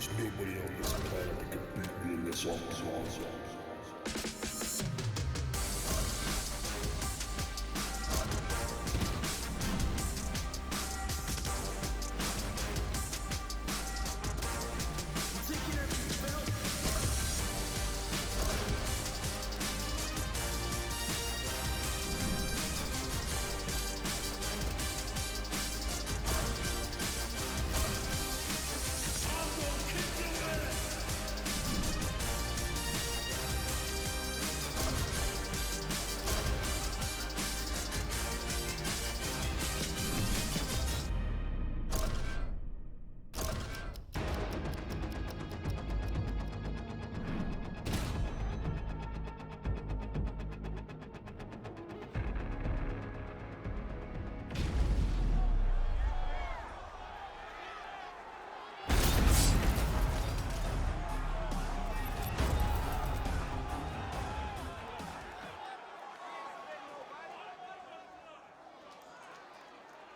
There's nobody on this planet that can beat me in this octagon.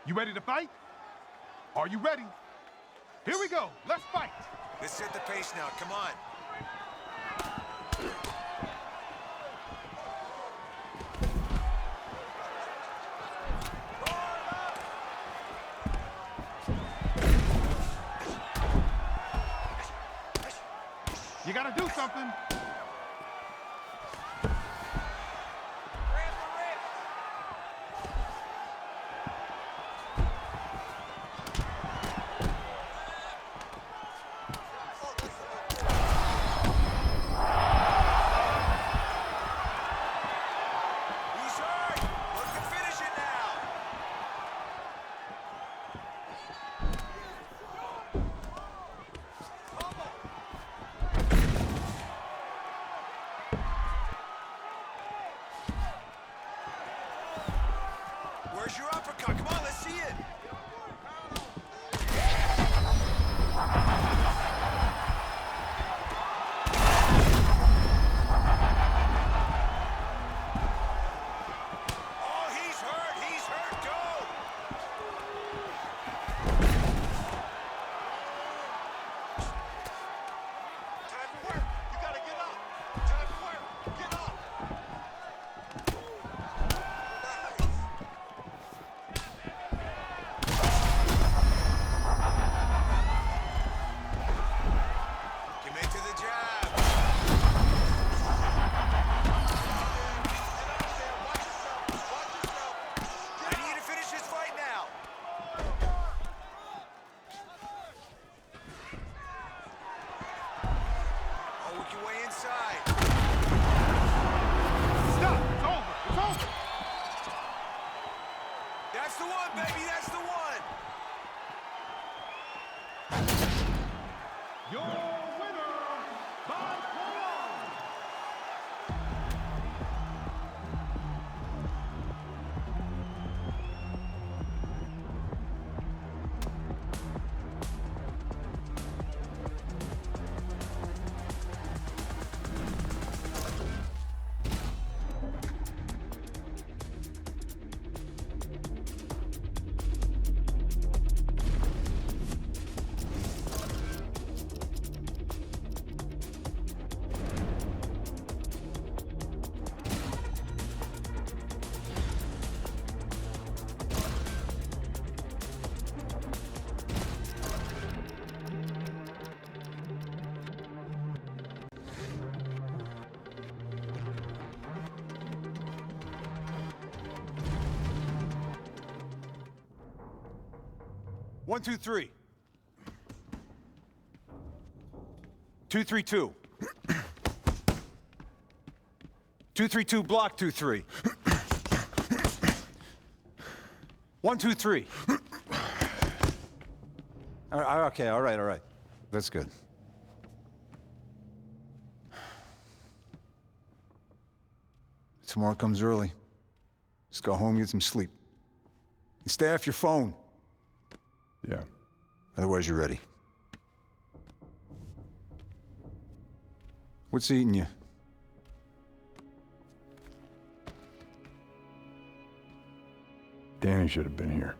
You ready to fight? Are you ready? Here we go. Let's fight. Let's set the pace now. Come on. You gotta do something. Where's your uppercut? Come on, let's see it. Oh, he's hurt. He's hurt. Go. Time to work. You gotta get up. Time to work. Get up. That's the one, baby, that's the one! Your winner by KO! One, two, three. 2-3-2. 2-3-2, block 2-3. 1-2-3. Okay, all right. That's good. Tomorrow comes early. Just go home, get some sleep. And stay off your phone. Yeah. Otherwise, you're ready. What's eating you? Danny should have been here.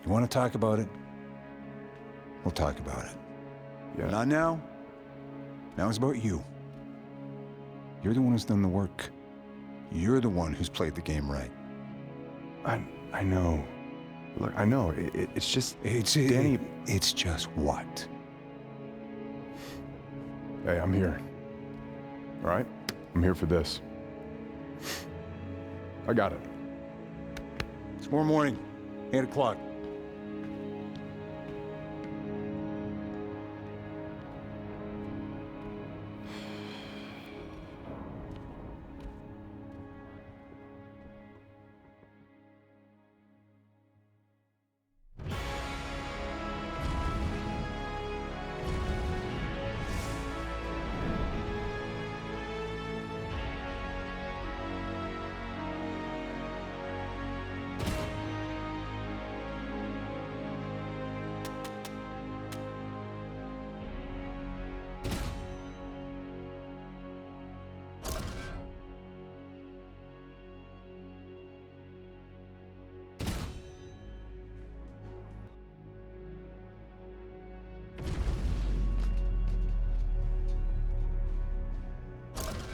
You want to talk about it? We'll talk about it. Yeah. Not now. Now it's about you. You're the one who's done the work. You're the one who's played the game right. I know. Look, I know. It's just... Danny... It's just what? Hey, I'm here. All right? I'm here for this. I got it. Tomorrow morning, 8 o'clock.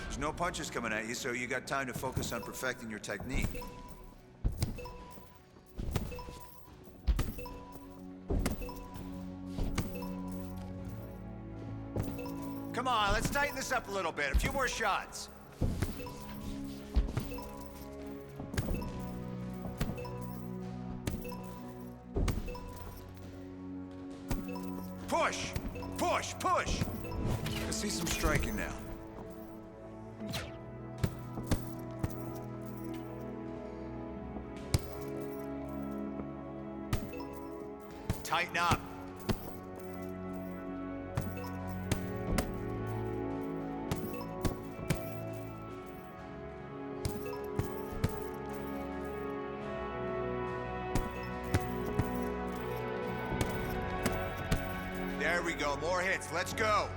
There's no punches coming at you, so you got time to focus on perfecting your technique. Come on, let's tighten this up a little bit. A few more shots. Push! Push! Push! Let's see some striking now. Tighten up. There we go, more hits, let's go.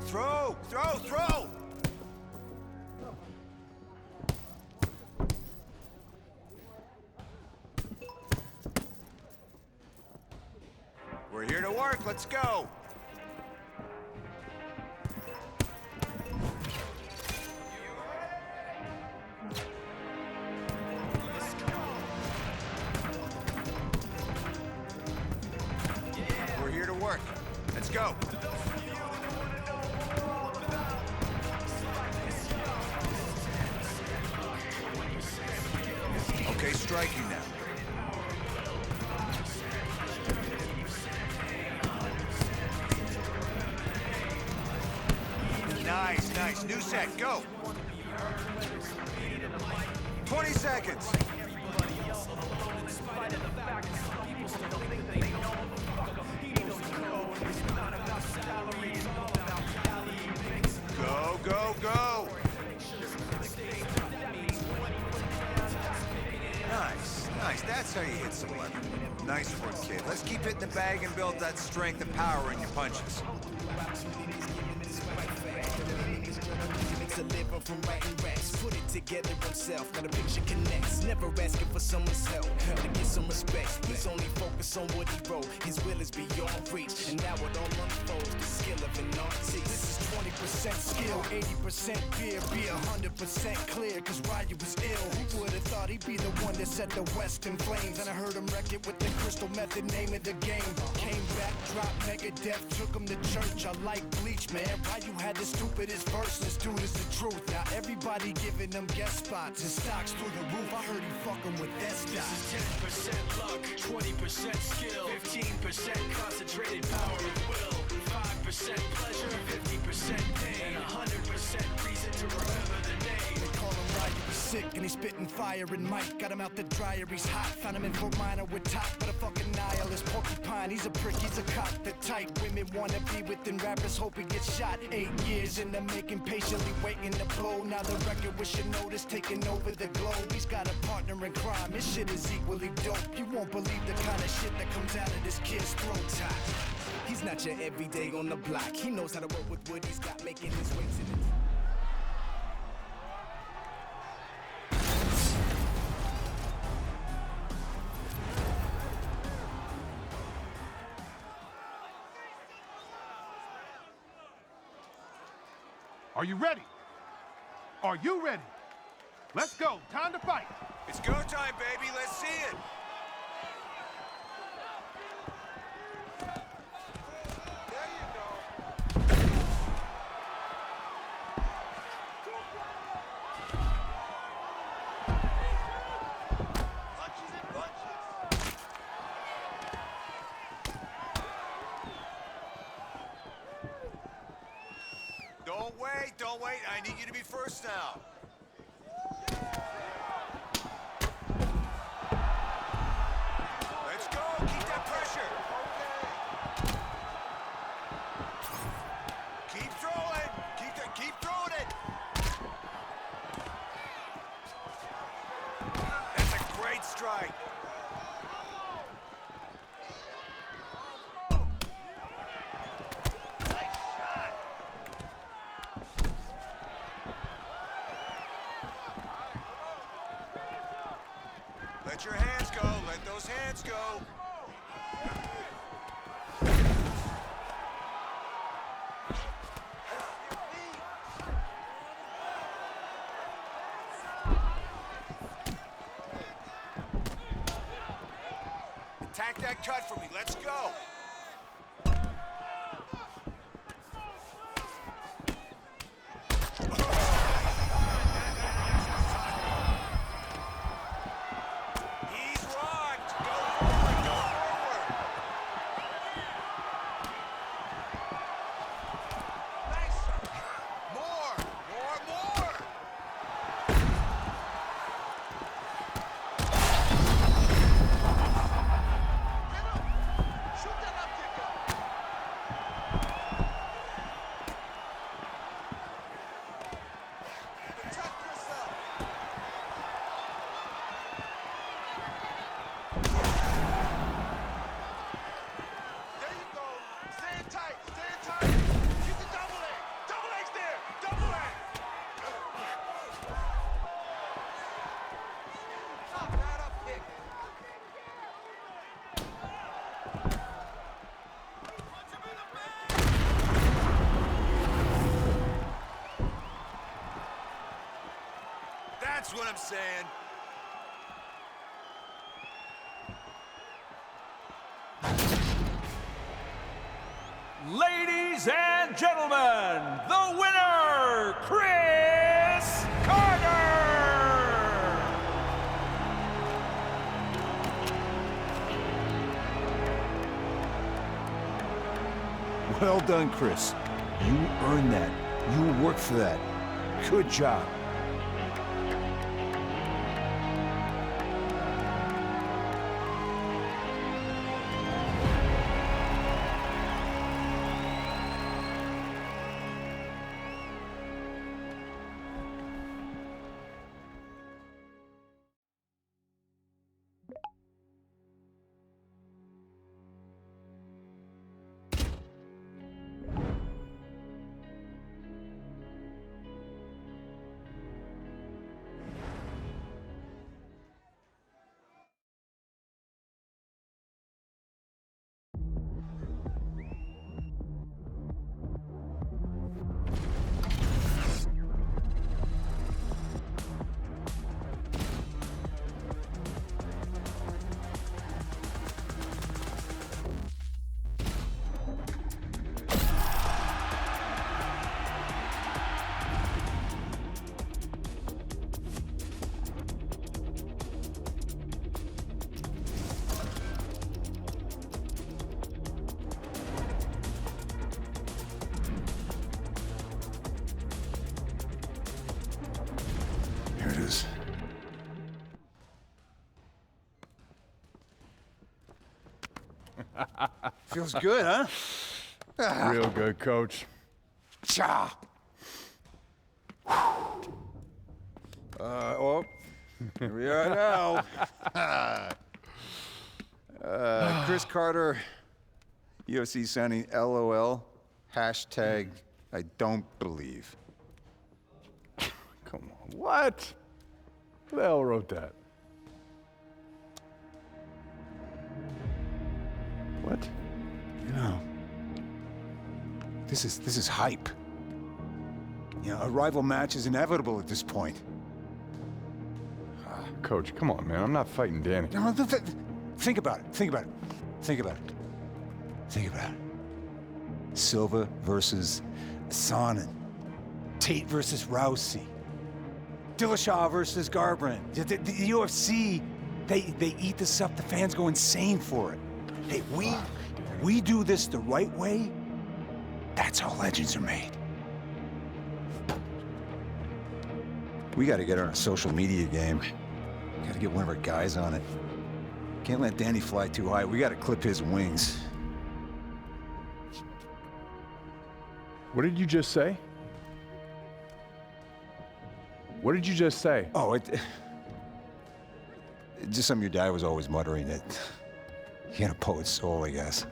Throw! Throw! Throw! We're here to work, let's go! We're here to work, let's go! Okay, striking now. Nice, nice. New set, go. 20 seconds. Go, go, go. Nice, nice. That's how you hit some leather. Nice work, kid. Let's keep hitting the bag and build that strength and power in your punches. Deliver from writing raps, put it together himself. Got a picture connects, never asking for someone's help. To get some respect, he's only focused on what he wrote. His will is beyond reach, and now it all unfolds. The skill of an artist. This is 20% skill, 80% fear, be 100% clear. Cause Ryu was ill. Who would have thought he'd be the one that set the West in flames? And I heard him wreck it with the crystal method, name of the game. Came back, dropped Megadeth, took him to church. I like Bleach, man. Ryu had the stupidest verse. This dude is the truth. Now everybody giving them guest spots and stocks through the roof. I heard he fucking with that stock. This is 10% luck, 20% skill, 15% concentrated power of will, 5% pleasure, 50% pain, 100% reason to remember the name. They call him Ryu, he's sick and he's spitting fire and Mike. Got him out the dryer, he's hot. Found him in Fort Minor with top, but a fucking nihilist porcupine. He's a prick, he's a cop. The type women wanna be within rappers, hope he gets shot. 8 years in the making, patiently waiting to blow. Now the record with your notice taking over the globe. He's got a partner in crime, his shit is equally dope. You won't believe the kind of shit that comes out of this kid's throat. He's He's not your everyday on the block. He knows how to work with what he's got, making his way to the Are you ready? Are you ready? Let's go. Time to fight. It's go time, baby. Let's see it. There you go. Punches and punches. Don't wait. I need you to be first now. Let's go. Keep that pressure. Keep throwing. Keep throwing it. That's a great strike. Let your hands go. Let those hands go. Attack that cut for me. Let's go. He's rocked. Go forward. Go forward. Nice. More. Shoot that up kicker. Protect yourself. There you go. Stay tight. Keep the double leg. Double leg's there. Double leg. Knock that up kick. That's what I'm saying. Ladies and gentlemen, the winner, Chris Carter! Well done, Chris. You earned that. You worked for that. Good job. Here it is. Feels good, huh? Real good, coach. Cha! Oh, here we are now. Chris Carter, UFC signing LOL, hashtag I don't believe. Come on, what? Who the hell wrote that? What? You know, this is hype. You know, a rival match is inevitable at this point. Coach, come on, man. I'm not fighting Danny. No, think about it. Think about it. Think about it. Think about it. Silva versus Sonnen. Tate versus Rousey. Dillashaw versus Garbrandt. The UFC, they eat this up. The fans go insane for it. Hey, we do this the right way. That's how legends are made. We got to get on a social media game. Got to get one of our guys on it. Can't let Danny fly too high. We got to clip his wings. What did you just say? What did you just say? Oh, just something your dad was always muttering that he had a poet's soul, I guess.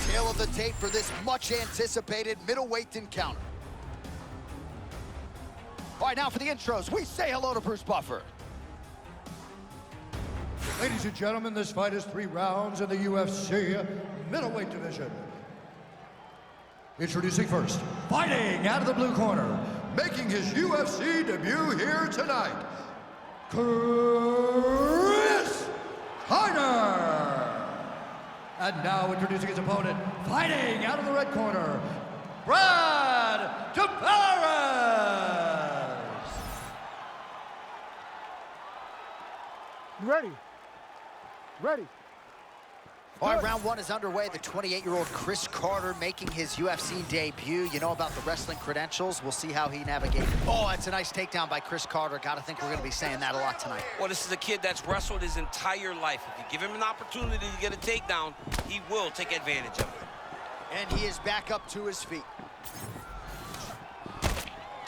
Tail of the tape for this much-anticipated middleweight encounter. All right, now for the intros, we say hello to Bruce Buffer. Ladies and gentlemen, this fight is 3 rounds in the UFC middleweight division. Introducing first, fighting out of the blue corner, making his UFC debut here tonight, Chris Carter. And now introducing his opponent, fighting out of the red corner, Brad Tavares. Ready. Ready. All right, round 1 is underway. The 28-year-old Chris Carter making his UFC debut. You know about the wrestling credentials. We'll see how he navigates. Oh, that's a nice takedown by Chris Carter. Gotta think we're gonna be saying that a lot tonight. Well, this is a kid that's wrestled his entire life. If you give him an opportunity to get a takedown, he will take advantage of it. And he is back up to his feet.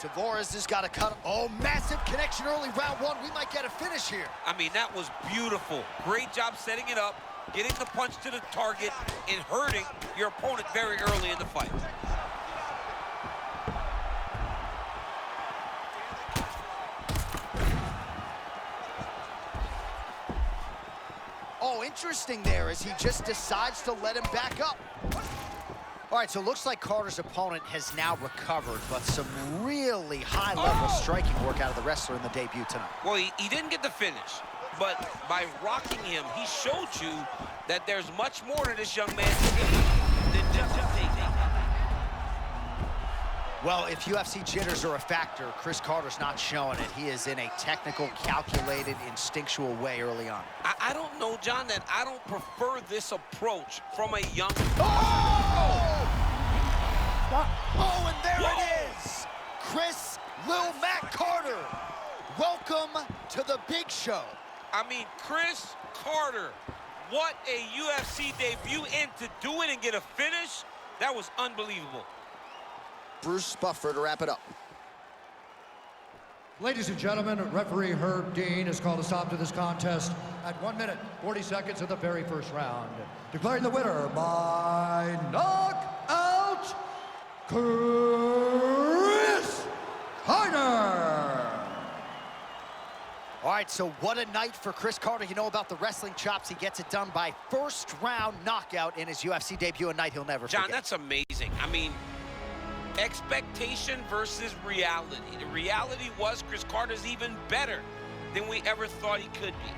Tavares has got to cut. Oh, massive connection early, round 1. We might get a finish here. I mean, that was beautiful. Great job setting it up, getting the punch to the target, and hurting your opponent very early in the fight. Oh, interesting there as he just decides to let him back up. All right, so it looks like Carter's opponent has now recovered, but some really high-level striking work out of the wrestler in the debut tonight. Well, he didn't get the finish, but by rocking him, he showed you that there's much more to this young man than just a takedown. Well, if UFC jitters are a factor, Chris Carter's not showing it. He is in a technical, calculated, instinctual way early on. I don't know, John, that I don't prefer this approach from a young... Oh! Oh, and there it is! Chris Lil Mac Carter. Welcome to the big show. I mean, Chris Carter, what a UFC debut, and to do it and get a finish, that was unbelievable. Bruce Buffer to wrap it up. Ladies and gentlemen, referee Herb Dean has called a stop to this contest at 1 minute, 40 seconds of the very first round. Declaring the winner by knockout, Chris Carter. All right, so what a night for Chris Carter. You know about the wrestling chops. He gets it done by first round knockout in his UFC debut, a night he'll never forget. John, that's amazing. I mean, expectation versus reality. The reality was Chris Carter's even better than we ever thought he could be.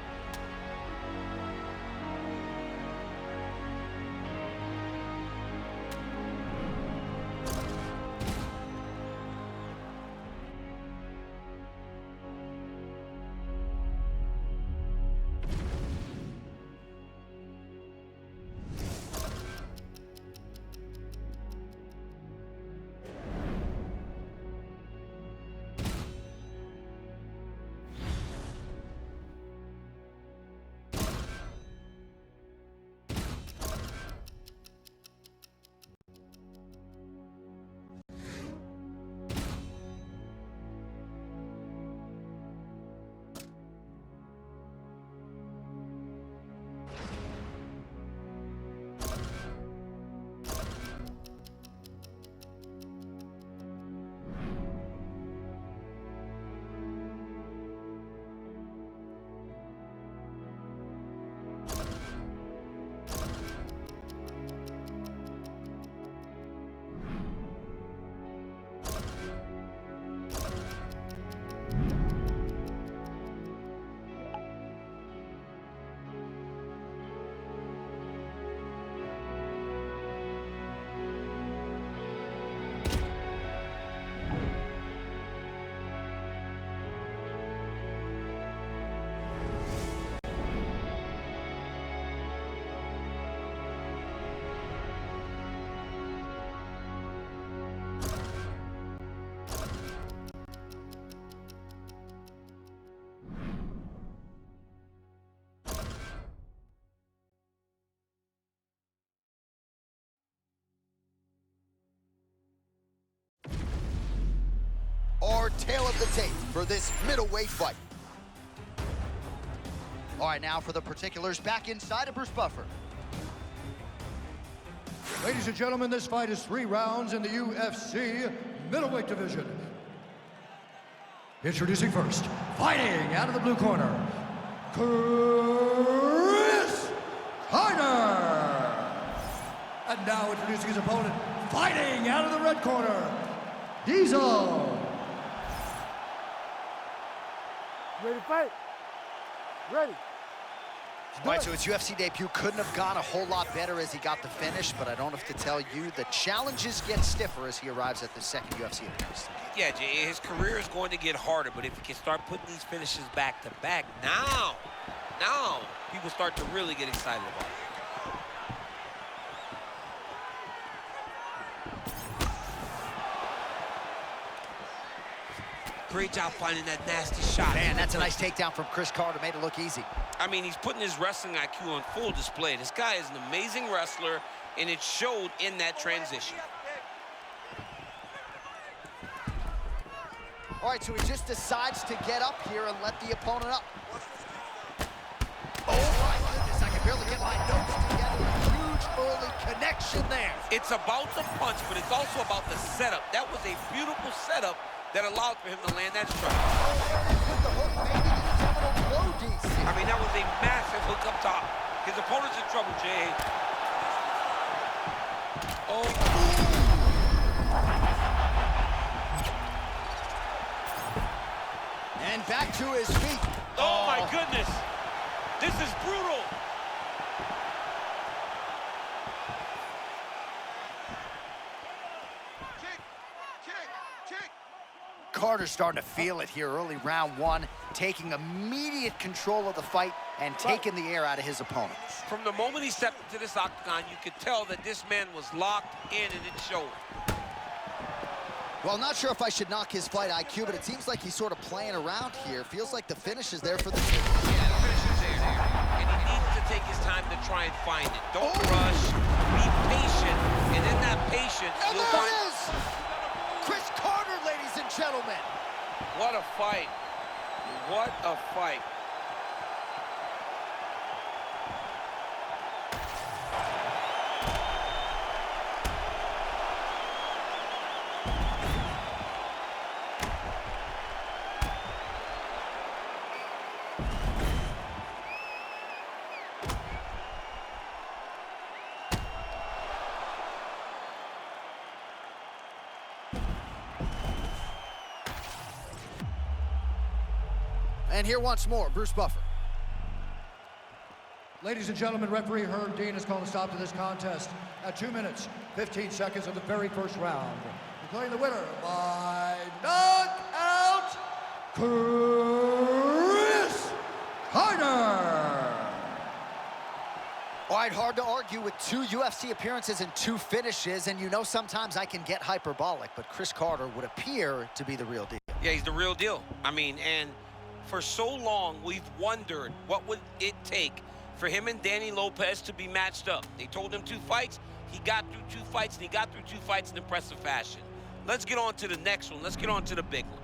Our tail of the tape for this middleweight fight. All right, now for the particulars, back inside of Bruce Buffer. Ladies and gentlemen, this fight is 3 rounds in the UFC middleweight division. Introducing first, fighting out of the blue corner, Chris Carter. And now introducing his opponent, fighting out of the red corner, Diesel. Ready to fight? Ready. All right, so his UFC debut couldn't have gone a whole lot better as he got the finish, but I don't have to tell you, the challenges get stiffer as he arrives at the second UFC appearance. Yeah, Jay, his career is going to get harder, but if he can start putting these finishes back to back, now people start to really get excited about it. Great job finding that nasty shot. Man, that's a nice takedown from Chris Carter. Made it look easy. I mean, he's putting his wrestling IQ on full display. This guy is an amazing wrestler, and it showed in that transition. All right, so he just decides to get up here and let the opponent up. Oh, my goodness, I can barely get my notes together. Huge early connection there. It's about the punch, but it's also about the setup. That was a beautiful setup that allowed for him to land that strike. I mean, that was a massive hook up top. His opponent's in trouble, Jay. Oh. And back to his feet. Oh, my goodness. This is brutal. Carter's starting to feel it here early round 1, taking immediate control of the fight and taking the air out of his opponent. From the moment he stepped into this octagon, you could tell that this man was locked in, and it showed. Well, not sure if I should knock his fight IQ, but it seems like he's sort of playing around here. Feels like the finish is there for the team. Yeah, the finish is there. And he needs to take his time to try and find it. Don't rush. Be patient. And in that patience, And you'll there find... it is! Chris Carter, ladies and gentlemen. What a fight. What a fight. And here once more, Bruce Buffer. Ladies and gentlemen, referee Herb Dean has called a stop to this contest at 2 minutes, 15 seconds of the very first round. Declaring the winner by knockout, Chris Carter. All right, hard to argue with 2 UFC appearances and 2 finishes, and you know sometimes I can get hyperbolic, but Chris Carter would appear to be the real deal. Yeah, he's the real deal. I mean, and for so long, we've wondered what would it take for him and Danny Lopez to be matched up. They told him 2 fights. He got through 2 fights, and he got through 2 fights in impressive fashion. Let's get on to the next one. Let's get on to the big one.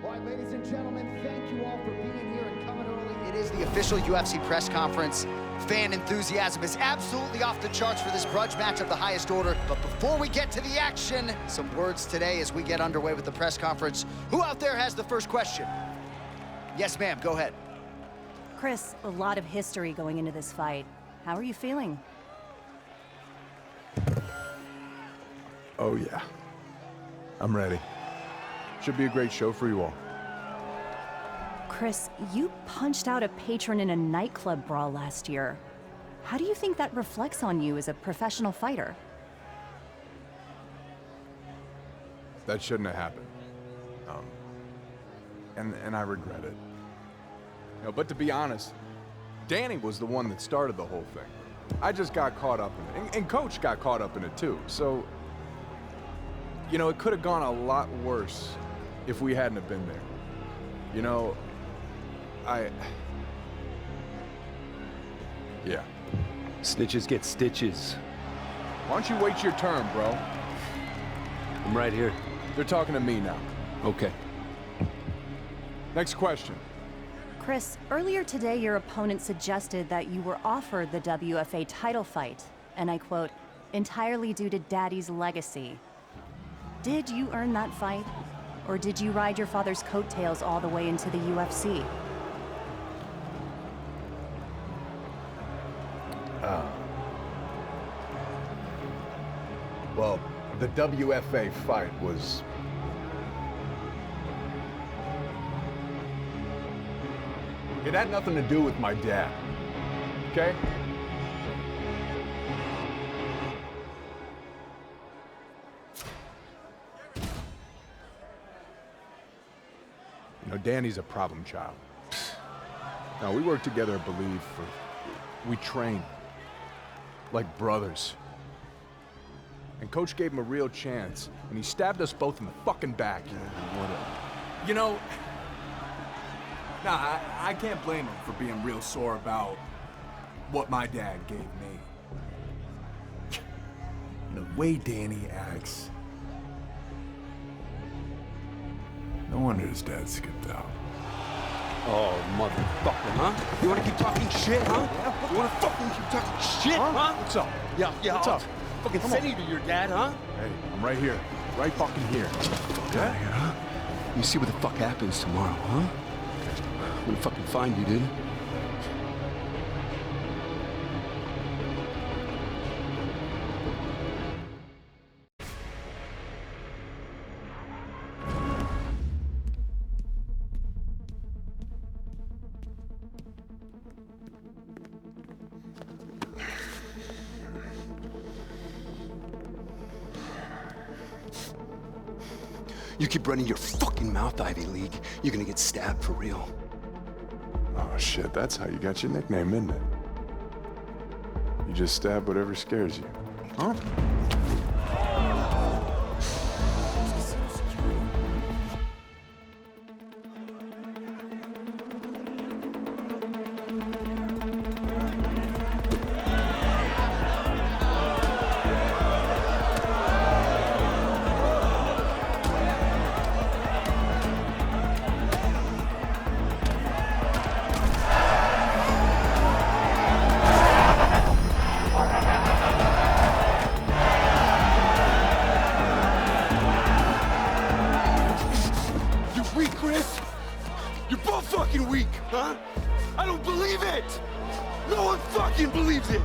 All right, ladies and gentlemen, thank you all for being here and coming early. It is the official UFC press conference. Fan enthusiasm is absolutely off the charts for this grudge match of the highest order. But before we get to the action, some words today as we get underway with the press conference. Who out there has the first question? Yes, ma'am, go ahead. Chris, a lot of history going into this fight. How are you feeling? Oh, yeah. I'm ready. Should be a great show for you all. Chris, you punched out a patron in a nightclub brawl last year. How do you think that reflects on you as a professional fighter? That shouldn't have happened. And I regret it. You know, but to be honest, Danny was the one that started the whole thing. I just got caught up in it, and Coach got caught up in it too. So, you know, it could have gone a lot worse if we hadn't have been there. You know, yeah. Snitches get stitches. Why don't you wait your turn, bro? I'm right here. They're talking to me now. Okay. Next question. Chris, earlier today your opponent suggested that you were offered the WFA title fight, and I quote, entirely due to Daddy's legacy. Did you earn that fight? Or did you ride your father's coattails all the way into the UFC? Well, the WFA fight was... It had nothing to do with my dad, okay? You know, Danny's a problem child. Now, we work together, I believe, we train like brothers. And Coach gave him a real chance, and he stabbed us both in the fucking back. You know, nah, I can't blame him for being real sore about what my dad gave me. The way Danny acts. No wonder his dad skipped out. Oh, motherfucker, huh? You wanna keep talking shit, huh? You wanna fucking keep talking shit, huh? What's up? Yeah, What's up? Fucking Come send on. you to your dad, huh? Hey, I'm right here. Right fucking here. Okay. Here, huh? You see what the fuck happens tomorrow, huh? I'm gonna fucking find you, dude. You keep running your fucking mouth, Ivy League, you're gonna get stabbed for real. Oh, shit, that's how you got your nickname, isn't it? You just stab whatever scares you. Huh? Chris? You're both fucking weak, huh? I don't believe it! No one fucking believes it!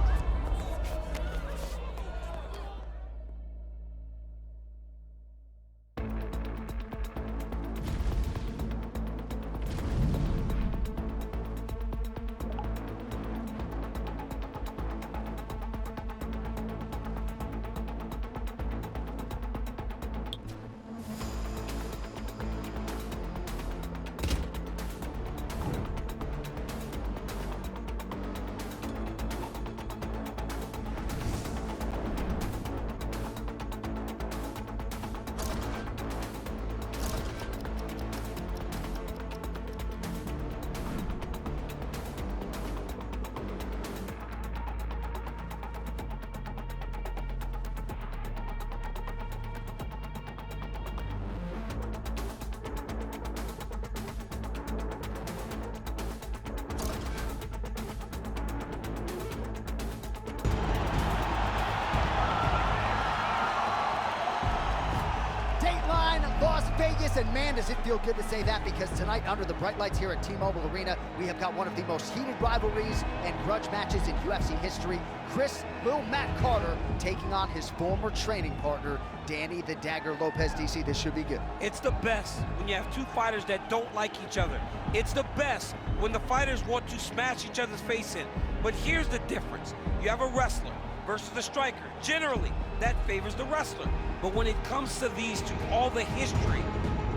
Las Vegas, and man, does it feel good to say that, because tonight, under the bright lights here at T-Mobile Arena, we have got one of the most heated rivalries and grudge matches in UFC history. Chris "Lil Matt" Carter taking on his former training partner, Danny the Dagger Lopez. DC, this should be good. It's the best when you have two fighters that don't like each other. It's the best when the fighters want to smash each other's face in. But here's the difference. You have a wrestler versus a striker. Generally, that favors the wrestler. But when it comes to these two, all the history,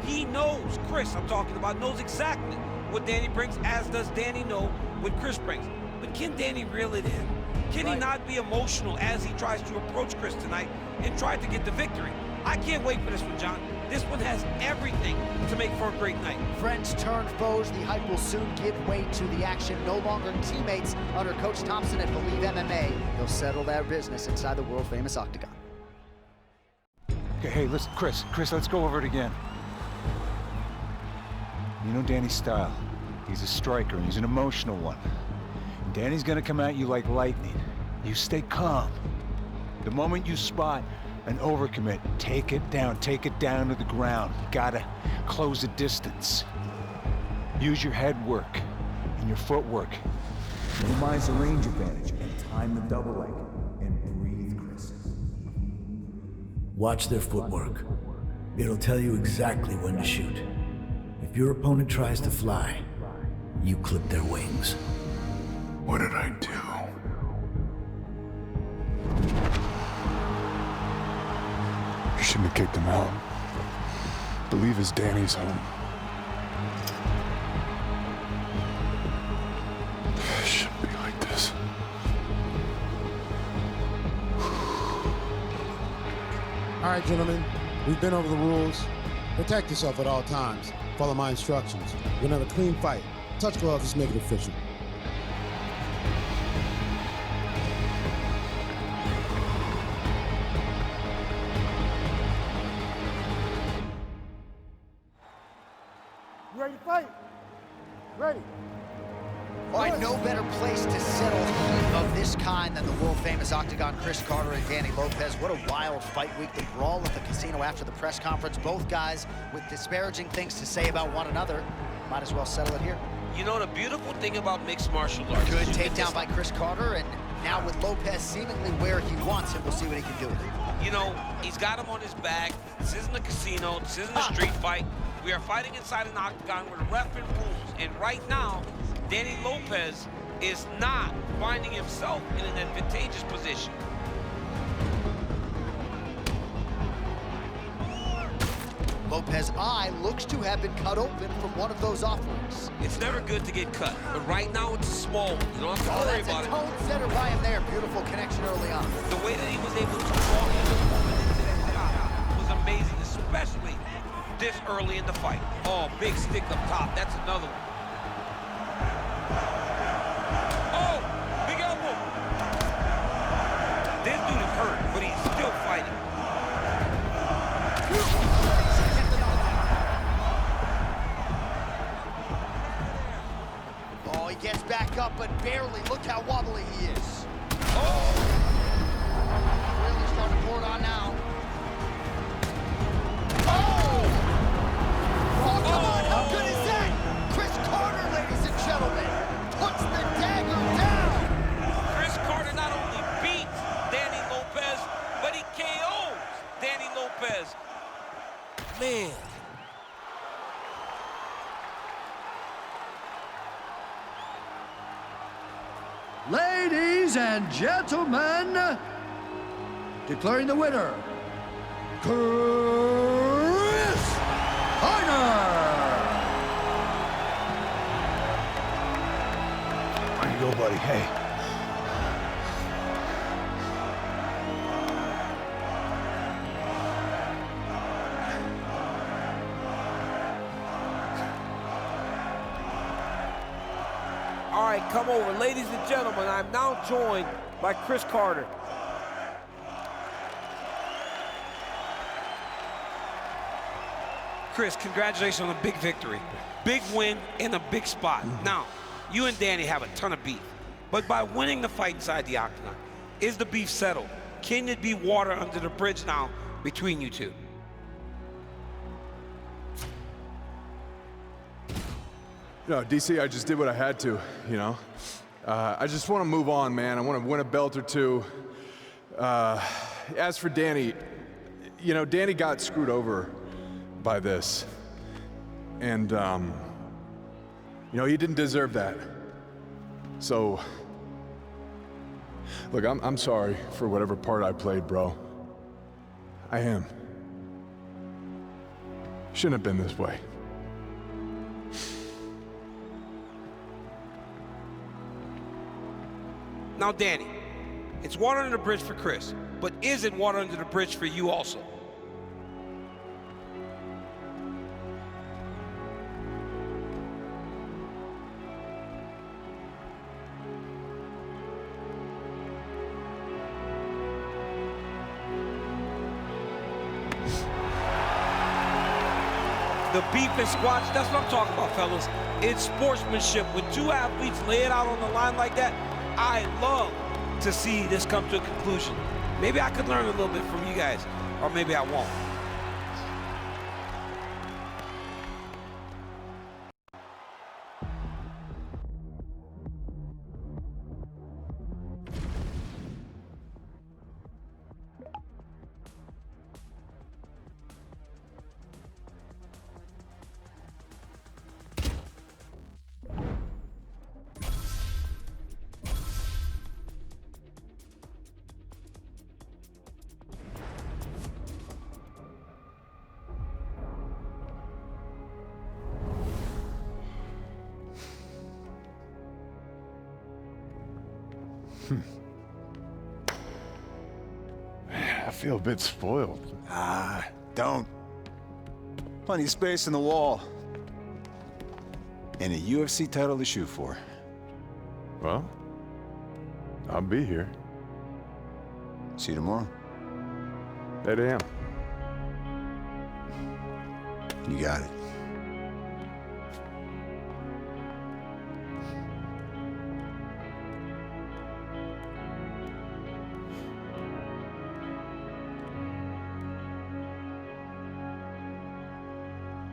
he knows, Chris, I'm talking about, knows exactly what Danny brings, as does Danny know what Chris brings. But can Danny reel it in? Can he not be emotional as he tries to approach Chris tonight and try to get the victory? I can't wait for this one, John. This one has everything to make for a great night. Friends turn foes. The hype will soon give way to the action. No longer teammates under Coach Thompson at Believe MMA. They'll settle their business inside the world-famous Octagon. Okay, hey, listen, Chris, let's go over it again. You know Danny's style. He's a striker, and he's an emotional one. And Danny's gonna come at you like lightning. You stay calm. The moment you spot an overcommit, take it down to the ground. You gotta close the distance. Use your head work and your footwork. Minimize the range advantage and time the double leg. And breathe, Chris. Watch their footwork. It'll tell you exactly when to shoot. If your opponent tries to fly, you clip their wings. What did I do? You shouldn't have kicked him out. Believe it's Danny's home. It shouldn't be like this. All right, gentlemen, we've been over the rules. Protect yourself at all times. Follow my instructions. We're gonna have a clean fight. Touch gloves, just make it official. You ready to fight? Ready. All right, no better place to settle heat of this kind than the world-famous Octagon Chris Carter and Danny Lopez. What a wild fight week. The brawl at the casino after the press conference. Both guys with disparaging things to say about one another. Might as well settle it here. You know, the beautiful thing about mixed martial arts... Good takedown by Chris Carter, and now with Lopez seemingly where he wants him, we'll see what he can do with it. You know, he's got him on his back. This isn't a casino. This isn't a street fight. We are fighting inside an octagon where the referee rules. And right now, Danny Lopez is not finding himself in an advantageous position. Lopez's eye looks to have been cut open from one of those offerings. It's never good to get cut, but right now it's a small one. You don't have to worry about it. That's a tone setter by him there. Beautiful connection early on. The way that he was able to walk in the moment into that shot was amazing, especially this early in the fight. Oh, big stick up top. That's another one. Oh, big elbow. This dude is hurt, but he's still fighting. Oh, he gets back up, but barely. Look how wobbly he is. Oh! Really starting to pour it on now. Oh! Oh, come on, how good is that? Chris Carter, ladies and gentlemen, puts the dagger down. Chris Carter not only beats Danny Lopez, but he KOs Danny Lopez. Man. Ladies and gentlemen, declaring the winner, Chris Carter. There you go, buddy. Hey. All right, come over. Ladies and gentlemen, I'm now joined by Chris Carter. Chris, congratulations on a big victory. Big win in a big spot. Now, you and Danny have a ton of beef, but by winning the fight inside the octagon, is the beef settled? Can it be water under the bridge now between you two? No, DC, I just did what I had to, you know? I just want to move on, man. I want to win a belt or two. As for Danny, you know, Danny got screwed over by this. And, you know, he didn't deserve that. So, look, I'm sorry for whatever part I played, bro. I am. Shouldn't have been this way. Now, Danny, it's water under the bridge for Chris, but is it water under the bridge for you also? The beef and squash, that's what I'm talking about, fellas. It's sportsmanship. When two athletes lay it out on the line like that, I love to see this come to a conclusion. Maybe I could learn a little bit from you guys, or maybe I won't. I feel a bit spoiled. Ah, don't. Plenty of space in the wall. And a UFC title to shoot for. Well, I'll be here. See you tomorrow. 8 a.m. You got it.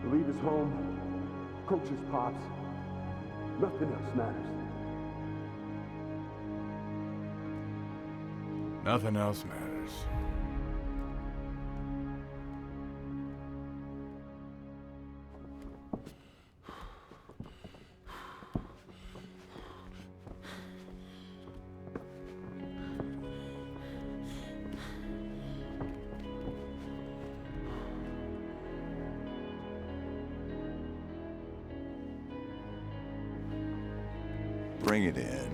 The lead is home. Coach's pops. Nothing else matters. Nothing else matters. Bring it in.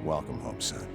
Welcome home, son.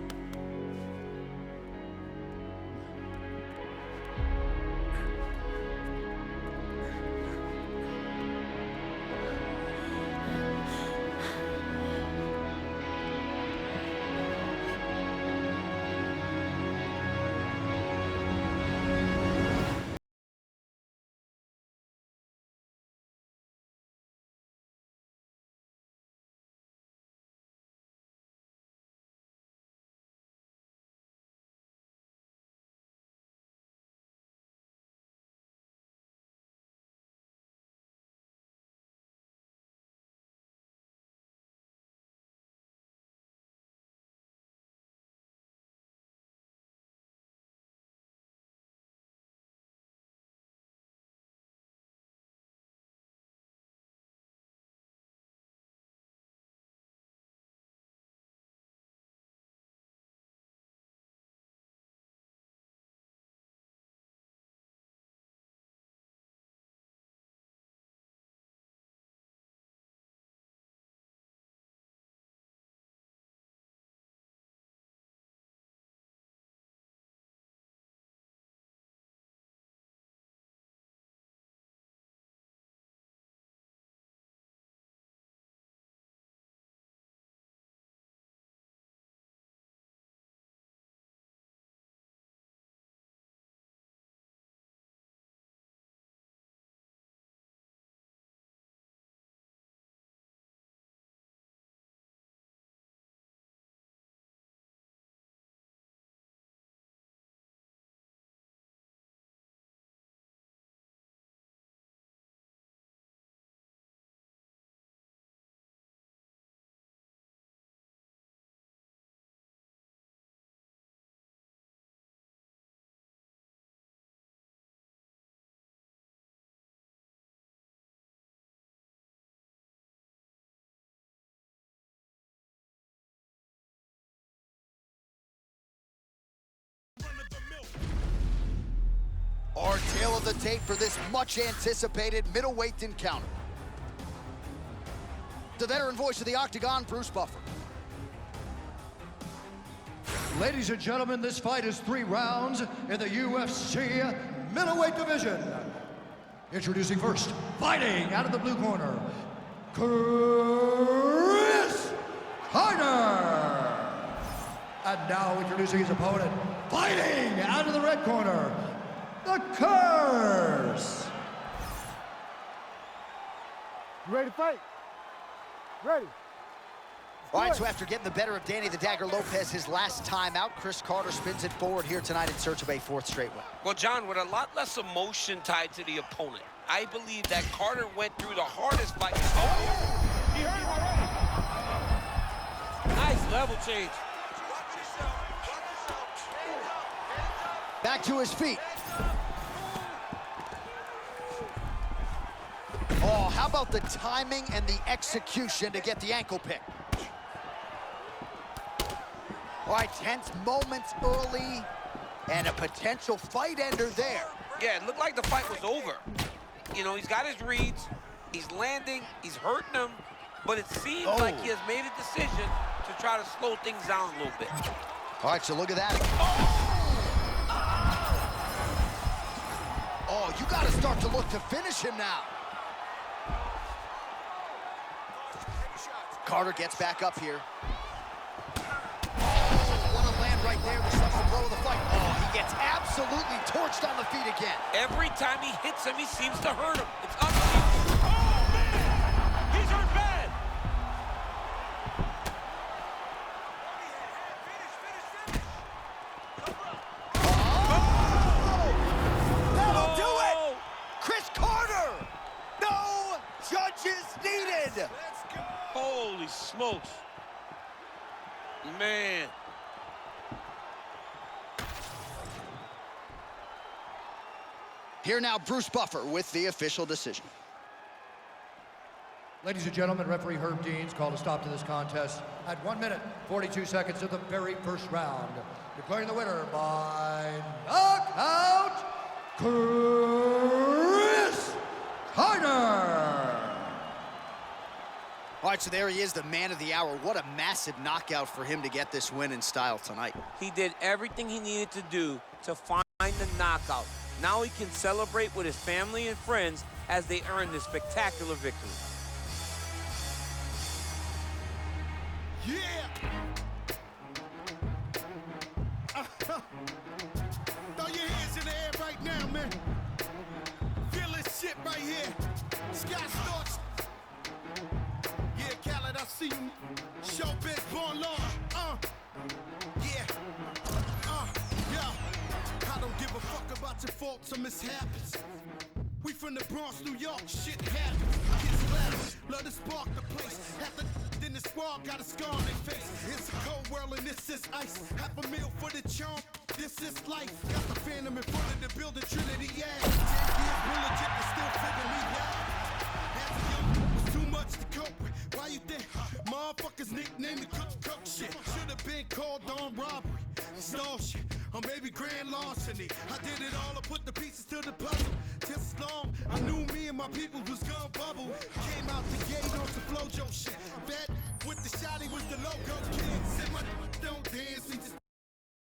Our tale of the tape for this much-anticipated middleweight encounter. The veteran voice of the Octagon, Bruce Buffer. Ladies and gentlemen, this fight is 3 rounds in the UFC middleweight division. Introducing first, fighting out of the blue corner, Chris Carter. And now introducing his opponent, fighting out of the red corner, The Curse. You ready to fight? Ready. All right, so after getting the better of Danny the Dagger Lopez his last time out, Chris Carter spins it forward here tonight in search of a 4th straight win. Well, John, with a lot less emotion tied to the opponent, I believe that Carter went through the hardest fight. Oh! He hurt him already. Nice level change. Back to his feet. Oh, how about the timing and the execution to get the ankle pick? All right, tense moments early, and a potential fight ender there. Yeah, it looked like the fight was over. You know, he's got his reads, he's landing, he's hurting him, but it seems like he has made a decision to try to slow things down a little bit. All right, so look at that. Oh, you got to start to look to finish him now. Carter gets back up here. Oh, what a land right there to start the blow of the fight. Oh, he gets absolutely torched on the feet again. Every time he hits him, he seems to hurt him. It's unbelievable. Oh, man! He's hurt bad! That'll do it! Chris Carter! No judges needed! Holy smokes. Man. Here now, Bruce Buffer with the official decision. Ladies and gentlemen, referee Herb Dean's called a stop to this contest at 1 minute, 42 seconds of the very first round. Declaring the winner by knockout, Chris Carter! All right, so there he is, the man of the hour. What a massive knockout for him to get this win in style tonight. He did everything he needed to do to find the knockout. Now he can celebrate with his family and friends as they earn this spectacular victory. Yeah! Throw your hands in the air right now, man. Feel this shit right here. Sky Storch. Yeah, Khaled, I see you. Showbiz born law. Yeah. Yeah. I don't give a fuck about your faults or mishaps. We from the Bronx, New York, shit happens. Kids laugh, love to spark the place. Half the in the squad got a scar on their face. It's a cold world and this is ice. $500,000 for the charm, this is life. Got the Phantom in front of the building, Trinity, yeah. 10 years, real legit, but still figure me out. As a young, was too much to cope with. Why you think motherfuckers nicknamed the cook shit? Should've been called on robbery, stall shit, or maybe grand larceny. I did it all, I put the pieces to the puzzle. Just as long, I knew me and my people was gonna bubble. Came out the gate on some Flojo shit. Bet with the shotty was the logo kid. Said my don't dance, he just